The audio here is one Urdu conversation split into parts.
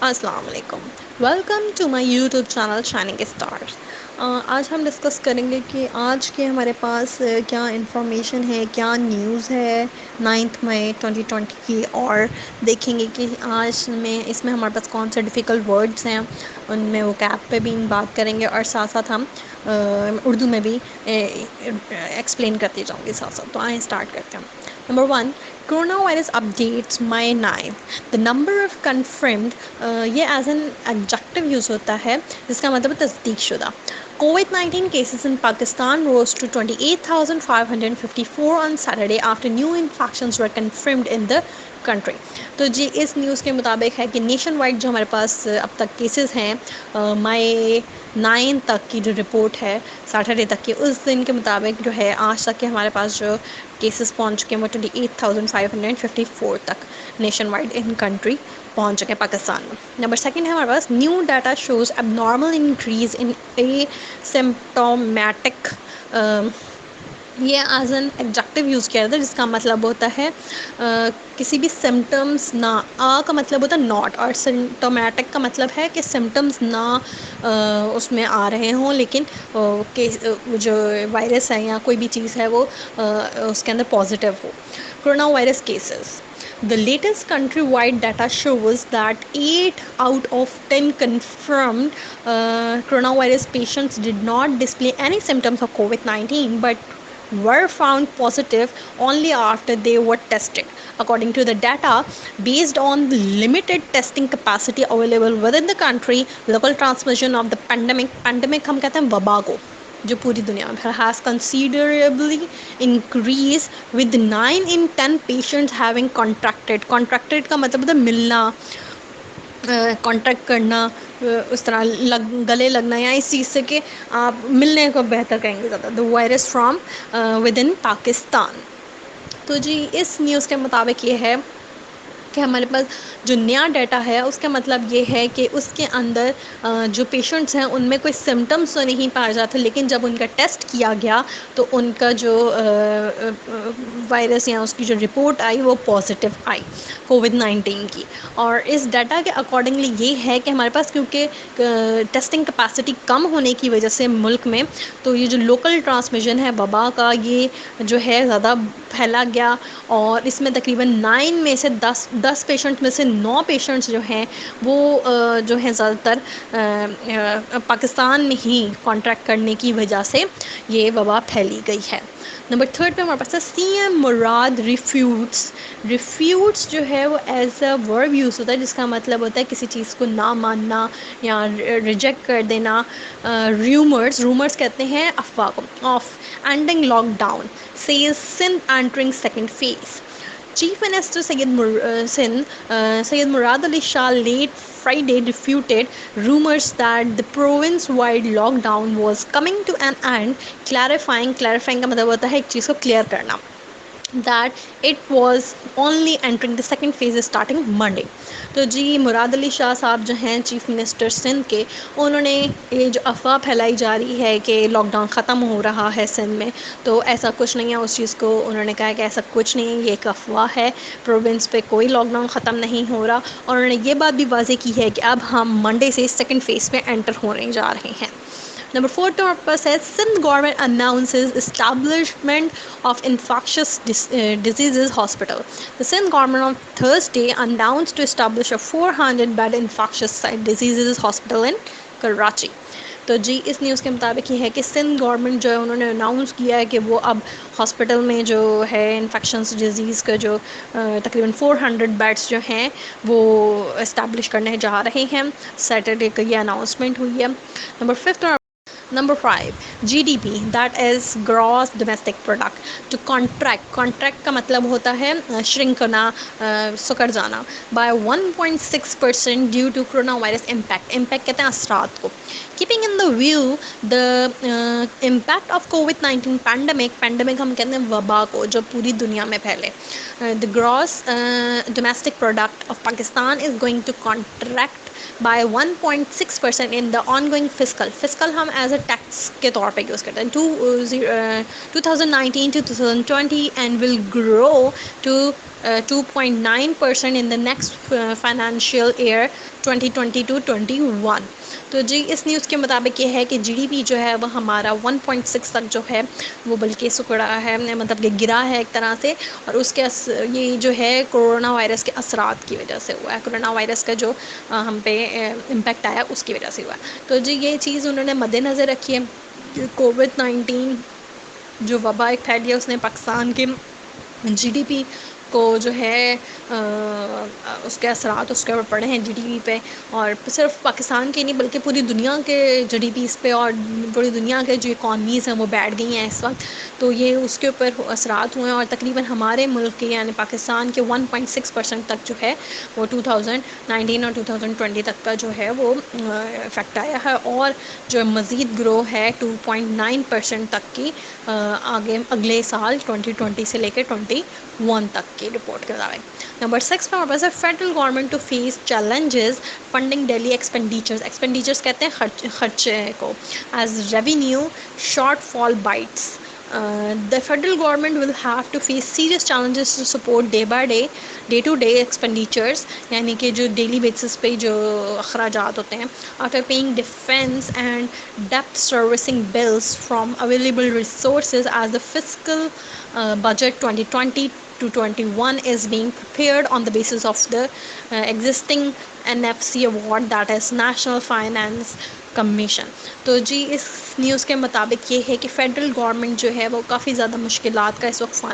السلام علیکم. Welcome to my YouTube channel shining stars. آج ہم ڈسکس کریں گے کہ آج کے ہمارے پاس کیا انفارمیشن ہے, کیا نیوز ہے 9 مئی 2020 کی, اور دیکھیں گے کہ آج میں اس میں ہمارے پاس کون سے ڈیفیکلٹ ورڈس ہیں, ان میں وہ کیپ پہ بھی بات کریں گے, اور ساتھ ساتھ ہم اردو میں بھی ایکسپلین کرتی جاؤں گی ساتھ ساتھ. تو آئیں اسٹارٹ کرتے ہیں. Number 1, corona virus updates May 9. The number of confirmed, یہ ایز این ایڈجیکٹو یوز ہوتا ہے جس کا مطلب تصدیق شدہ. COVID-19 cases in Pakistan rose to 28,554 on Saturday after new infections were confirmed in the country. تو جی اس نیوز کے مطابق ہے کہ نیشن وائڈ جو ہمارے پاس اب تک کیسز ہیں مئی 9 تک کی جو رپورٹ ہے, سیٹرڈے تک کی, اس دن کے مطابق جو ہے آج تک کے ہمارے پاس جو کیسز پہنچ چکے ہیں وہ 28,554 تک نیشن وائڈ ان کنٹری پہنچ چکے ہیں پاکستان میں. نمبر 2 ہے ہمارے پاس نیو ڈاٹا شوز اب نارمل انکریز ان اے سمپٹومیٹک. یہ ایز این ایگجیکٹو یوز کیا جاتا ہے جس کا مطلب ہوتا ہے کسی بھی سمٹمس نہ, کا مطلب ہوتا ہے ناٹ, اور سمٹومیٹک کا مطلب ہے کہ سمٹمس نہ اس میں آ رہے ہوں, لیکن جو وائرس ہے یا کوئی بھی چیز ہے وہ اس کے اندر پازیٹیو ہو. Corona virus cases. The latest country-wide data shows that 8 out of 10 confirmed coronavirus patients did not display any symptoms of COVID-19 but were found positive only after they were tested. According to the data, based on the limited testing capacity available within the country, local transmission of the pandemic ہم کہتے ہیں وبا کو, جو پوری دنیا میں has considerably increased with 9 in 10 patients having contracted کا مطلب ہے ملنا, کانٹیکٹ کرنا, اس طرح گلے لگنا, یا اس چیز سے کہ آپ ملنے کو بہتر کہیں گے زیادہ, the virus from with in Pakistan. تو جی اس نیوز کے مطابق یہ ہے کہ ہمارے پاس جو نیا ڈیٹا ہے اس کا مطلب یہ ہے کہ اس کے اندر جو پیشنٹس ہیں ان میں کوئی سمٹمس تو نہیں پائے جاتے, لیکن جب ان کا ٹیسٹ کیا گیا تو ان کا جو وائرس یا اس کی جو رپورٹ آئی وہ پازیٹیو آئی COVID-19 کی. اور اس ڈیٹا کے اکارڈنگلی یہ ہے کہ ہمارے پاس کیونکہ ٹیسٹنگ کیپیسٹی کم ہونے کی وجہ سے ملک میں, تو یہ جو لوکل ٹرانسمیشن ہے وبا کا یہ جو ہے زیادہ پھیلا گیا, اور اس میں تقریباً 9 میں سے 10 پیشنٹ میں سے 9 پیشنٹس جو ہیں وہ جو ہیں زیادہ تر پاکستان میں ہی کانٹریکٹ کرنے کی وجہ سے یہ وبا پھیلی گئی ہے. نمبر 3 پہ ہمارے پاس ہے CM مراد ریفیوٹس جو ہے وہ ایز اے ورب یوز ہوتا ہے جس کا مطلب ہوتا ہے کسی چیز کو نہ ماننا یا ریجیکٹ کر دینا. رومرز کہتے ہیں افواہ کو. Of ending lockdown sees Sindh entering second phase. Chief minister Syed Murad Ali Shah late Friday refuted rumors that the province-wide lockdown was coming to an end, clarifying کا مطلب ہوتا ہے ایک چیز کو کلیئر کرنا, that it was only entering the second phase starting Monday. تو جی مراد علی شاہ صاحب جو ہیں چیف منسٹر سندھ کے, انہوں نے یہ جو افواہ پھیلائی جا رہی ہے کہ لاک ڈاؤن ختم ہو رہا ہے سندھ میں, تو ایسا کچھ نہیں ہے. اس چیز کو انہوں نے کہا کہ ایسا کچھ نہیں ہے, یہ ایک افواہ ہے, پروونس پہ کوئی لاک ڈاؤن ختم نہیں ہو رہا. اور انہوں نے یہ بات بھی واضح کی ہے کہ اب ہم منڈے سے سیکنڈ فیز میں انٹر ہونے جا رہے ہیں. نمبر 4 پہ ہمارے پاس ہے Sindh government announces establishment of infectious diseases hospital. The Sindh government on Thursday announced to establish a 400-bed infectious diseases hospital in Karachi. تو جی اس نیوز کے مطابق یہ ہے کہ سندھ گورنمنٹ جو ہے انہوں نے اناؤنس کیا ہے کہ وہ اب ہاسپٹل میں جو ہے انفیکشنس ڈیزیز کا جو تقریباً 400 بیڈس جو ہیں وہ اسٹیبلش کرنے جا رہے ہیں. سیٹرڈے کو یہ اناؤنسمنٹ ہوئی ہے. Number 5 GDP that is gross domestic product. To contract کا مطلب ہوتا ہے شرنک کرنا, سکڑ جانا, by 1.6% due to corona virus impact کہتے ہیں اثرات کو. Keeping in the view the impact of COVID-19 pandemic ہم کہتے ہیں وبا کو جو پوری دنیا میں پھیلے. The gross domestic product of Pakistan is going to contract by 1.6% in the ongoing fiscal ہم ایز اے ٹیکس کے طور پہ یوز کرتے ہیں 2019 to 2020 and will grow to 2.9% in the next financial year 2020-21. تو جی اس نیوز کے مطابق یہ ہے کہ جی ڈی پی جو ہے وہ ہمارا 1.6 تک جو ہے وہ بلکہ سکڑا ہے، مطلب کہ گرا ہے ایک طرح سے، اور اس کے یہ جو ہے کورونا وائرس کے اثرات کی وجہ سے ہوا ہے، کورونا وائرس کا جو ہم پہ امپیکٹ آیا اس کی وجہ سے ہوا ہے. تو جی یہ چیز انہوں نے مد نظر رکھی ہے کہ کووڈ-19 جو وبا ایک پھیلی ہے اس نے پاکستان کے جی ڈی پی کو جو ہے اس کے اثرات اس کے اوپر پڑے ہیں جی ڈی پی پہ، اور صرف پاکستان کے نہیں بلکہ پوری دنیا کے جی ڈی پیز پہ اور پوری دنیا کے جو اکانمیز ہیں وہ بیٹھ گئی ہیں اس وقت. تو یہ اس کے اوپر اثرات ہوئے ہیں، اور تقریباً ہمارے ملک کے یعنی پاکستان کے 1.6% تک جو ہے وہ 2019 اور 2020 تک کا جو ہے وہ افیکٹ آیا ہے، اور جو مزید گرو ہے 2.9% تک کی آگے اگلے سال 2020 سے لے کے 21 تک کی رپورٹ کے مطابق. نمبر 6 پہ ہمارے پاس ہے federal government to face challenges funding daily expenditures کہتے ہیں خرچے کو as revenue shortfall bites. The federal government will have to face serious challenges to support day to day expenditures یعنی کہ جو ڈیلی بیسس پہ جو اخراجات ہوتے ہیں after paying defense and debt servicing bills from available resources as the fiscal budget 2020-21 is being prepared on the basis of the existing NFC award, that is National Finance Commission. تو جی اس نیوز کے مطابق یہ ہے کہ فیڈرل گورنمنٹ جو ہے وہ کافی زیادہ مشکلات کا اس وقت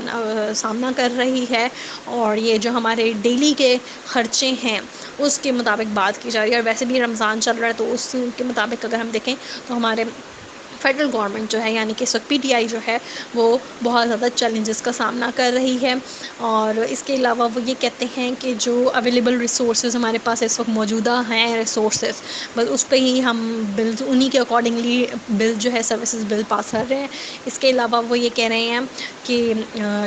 سامنا کر رہی ہے، اور یہ جو ہمارے ڈیلی کے خرچے ہیں اس کے مطابق بات کی جا رہی ہے، اور ویسے بھی رمضان چل رہا ہے تو اس کے مطابق اگر ہم دیکھیں تو ہمارے فیڈرل گورنمنٹ جو ہے یعنی کہ پی ٹی آئی جو ہے وہ بہت زیادہ چیلنجز کا سامنا کر رہی ہے. اور اس کے علاوہ وہ یہ کہتے ہیں کہ جو اویلیبل ریسورسز ہمارے پاس اس وقت موجودہ ہیں ریسورسز بس اس پہ ہی ہم بلز انہی کے اکارڈنگلی بل جو ہے سروسز بل پاس کر رہے ہیں. اس کے علاوہ وہ یہ کہہ رہے ہیں کہ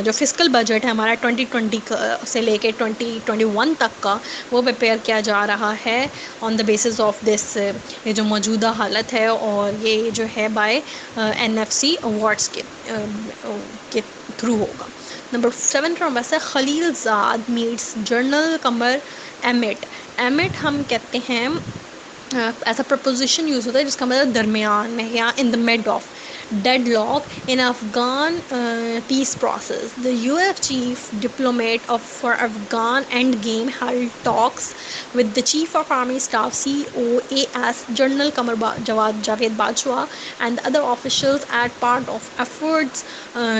جو فسکل بجٹ ہے ہمارا 2020 سے لے کے 2021 تک کا وہ پریپیئر کیا جا رہا ہے آن دا بیسس آف دس یہ جو موجودہ حالت ہے، اور یہ جو ہے بائی NFC ایوارڈس کے تھرو ہوگا. نمبر 7 پر ویسے خلیل زاد میٹس جنرل قمر ایمٹ ہم کہتے ہیں ایز اے پرپوزیشن یوز ہوتا ہے جس کا مطلب درمیان میں یا in the mid of deadlock in Afghan peace process. The US chief diplomat for Afghan endgame held talks with the chief of army staff COAS general Qamar Javed Bajwa and other officials at part of efforts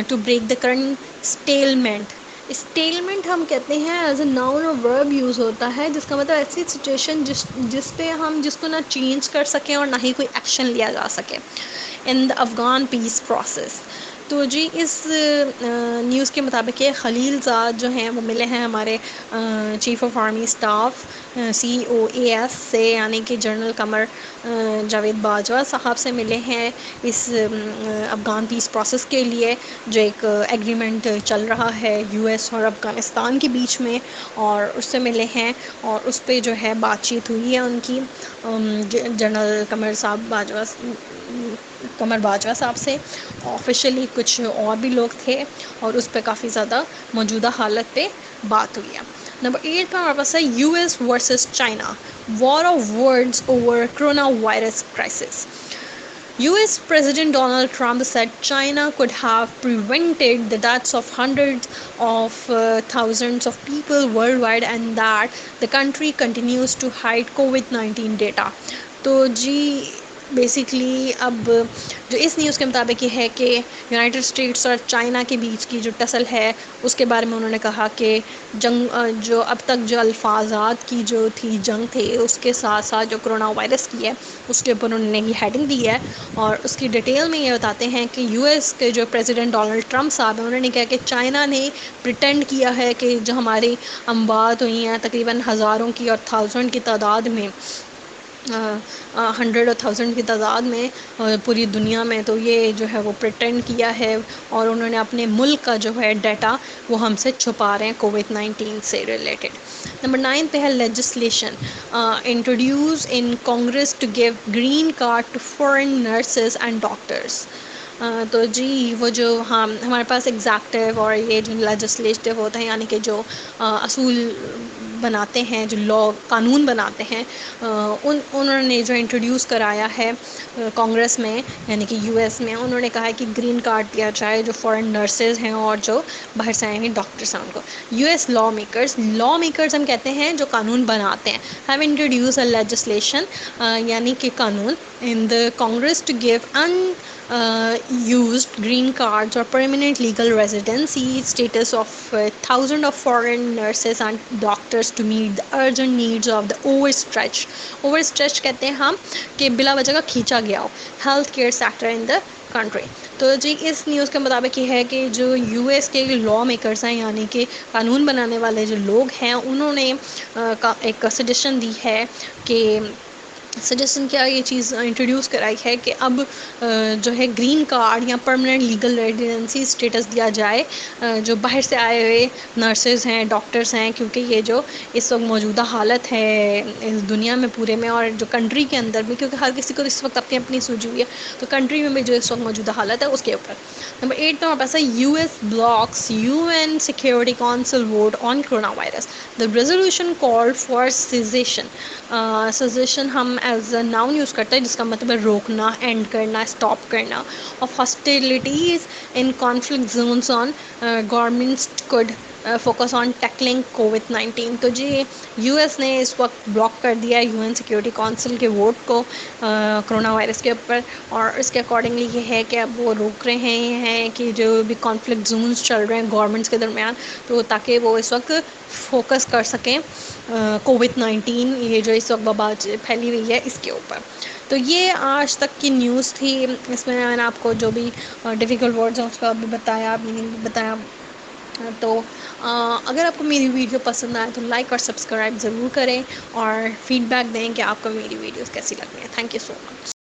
to break the current stalemate. اسٹیلمنٹ ہم کہتے ہیں ایز اے ناؤن اور ورب یوز ہوتا ہے جس کا مطلب ایسی سچویشن جس پہ ہم جس کو نہ چینج کر سکیں اور نہ ہی کوئی ایکشن لیا جا سکے ان دا افغان پیس پروسیس. تو جی اس نیوز کے مطابق یہ خلیل زاد جو ہیں وہ ملے ہیں ہمارے chief of army staff COAS سے یعنی کہ جنرل قمر جاوید باجوہ صاحب سے ملے ہیں اس افغان پیس پروسیس کے لیے جو ایک ایگریمنٹ چل رہا ہے US اور افغانستان کے بیچ میں، اور اس سے ملے ہیں اور اس پہ جو ہے بات چیت ہوئی ہے ان کی جنرل قمر باجوہ صاحب سے. آفیشلی کچھ اور بھی لوگ تھے اور اس پہ کافی زیادہ موجودہ حالت پہ بات ہوئی ہے. نمبر 8 پہ ہمارے پاس ہے US versus China war of words over corona virus crisis. US President Donald Trump said China could have prevented the deaths of hundreds of thousands of people worldwide and that the country continues to hide COVID-19 data. تو جی بیسیکلی اب جو اس نیوز کے مطابق یہ ہے کہ یونائٹڈ اسٹیٹس اور چائنا کے بیچ کی جو ٹسل ہے اس کے بارے میں انہوں نے کہا کہ جنگ جو اب تک جو الفاظات کی جو تھی جنگ تھے اس کے ساتھ ساتھ جو کرونا وائرس کی ہے اس کے اوپر انہوں نے یہ ہیڈنگ دی ہے، اور اس کی ڈیٹیل میں یہ بتاتے ہیں کہ US کے جو پریزیڈنٹ ڈونلڈ ٹرمپ صاحب ہیں انہوں نے کہا کہ چائنا نے پریٹینڈ کیا ہے کہ جو ہماری اموات ہوئی ہیں تقریباً ہزاروں کی اور تھاؤزنڈ کی تعداد میں ہنڈریڈ اور تھاؤزینڈ کی تعداد میں پوری دنیا میں، تو یہ جو ہے وہ پریٹینڈ کیا ہے اور انہوں نے اپنے ملک کا جو ہے ڈیٹا وہ ہم سے چھپا رہے ہیں کووڈ-19 سے ریلیٹڈ۔ نمبر 9 پہ ہے legislation introduce in Congress to give green card to foreign nurses and doctors. تو جی وہ جو ہمارے پاس ایگزیکٹو اور یہ جو لیجسلیٹو ہوتا ہے، یعنی کہ جو اصول بناتے ہیں، جو لا قانون بناتے ہیں، انہوں نے جو انٹروڈیوس کرایا ہے کانگریس میں، یعنی کہ یو ایس میں، انہوں نے کہا ہے کہ گرین کارڈ دیا جائے جو فورن نرسز ہیں اور جو باہر سے آئے ہیں ڈاکٹرس ہیں ان کو۔ یو ایس لا میکرز ہم کہتے ہیں جو قانون بناتے ہیں، ہیو انٹروڈیوس اے لیجسلیشن یعنی کہ قانون in the Congress to give used green cards or permanent legal residency status of thousands of foreign nurses and doctors to meet the urgent needs of the overstretched کہتے ہیں ہم کہ بلا وجہ کا کھینچا گیا ہو health care sector in the country. تو جی اس نیوز کے مطابق یہ ہے کہ جو یو ایس کے لا میکرز ہیں، یعنی کہ قانون بنانے والے جو لوگ ہیں، انہوں نے ایک سجیشن دی ہے کہ سجیشن کیا یہ چیز انٹروڈیوس کرائی ہے کہ اب جو ہے گرین کارڈ یا پرماننٹ لیگل ریزیڈنسی اسٹیٹس دیا جائے جو باہر سے آئے ہوئے نرسز ہیں، ڈاکٹرز ہیں، کیونکہ یہ جو اس وقت موجودہ حالت ہے اس دنیا میں پورے میں اور جو کنٹری کے اندر بھی، کیونکہ ہر کسی کو اس وقت اپنی اپنی سوچی ہوئی ہے، تو کنٹری میں بھی جو اس وقت موجودہ حالت ہے اس کے اوپر۔ نمبر 8 پہ ہمارے پاس ہے U S blocks U N security council vote on corona virus, the resolution call for cessation. Cessation ہم ایز اے ناؤن یوز کرتے ہیں جس کا مطلب ہے روکنا، اینڈ کرنا، اسٹاپ کرنا، of hostilities in conflict zones on governments could focus on tackling کووڈ-19۔ تو جی یو ایس نے اس وقت بلاک کر دیا ہے یو این سیکورٹی کونسل کے ووٹ کو کرونا وائرس کے اوپر، اور اس کے اکارڈنگلی یہ ہے کہ اب وہ روک رہے ہیں کہ جو بھی کانفلکٹ زونس چل رہے ہیں گورنمنٹس کے درمیان، تو تاکہ وہ اس وقت فوکس کر سکیں کووڈ-19 یہ جو اس وقت وبا پھیلی ہوئی ہے اس کے اوپر۔ تو یہ آج تک کی نیوز تھی، اس میں نے آپ کو جو بھی ڈیفیکلٹ ورڈز ہیں اس کا بھی بتایا، میننگ بھی بتایا۔ تو اگر آپ کو میری ویڈیو پسند آئے تو لائک اور سبسکرائب ضرور کریں اور فیڈ بیک دیں کہ آپ کو میری ویڈیوز کیسی لگ رہی ہیں۔ Thank you so much.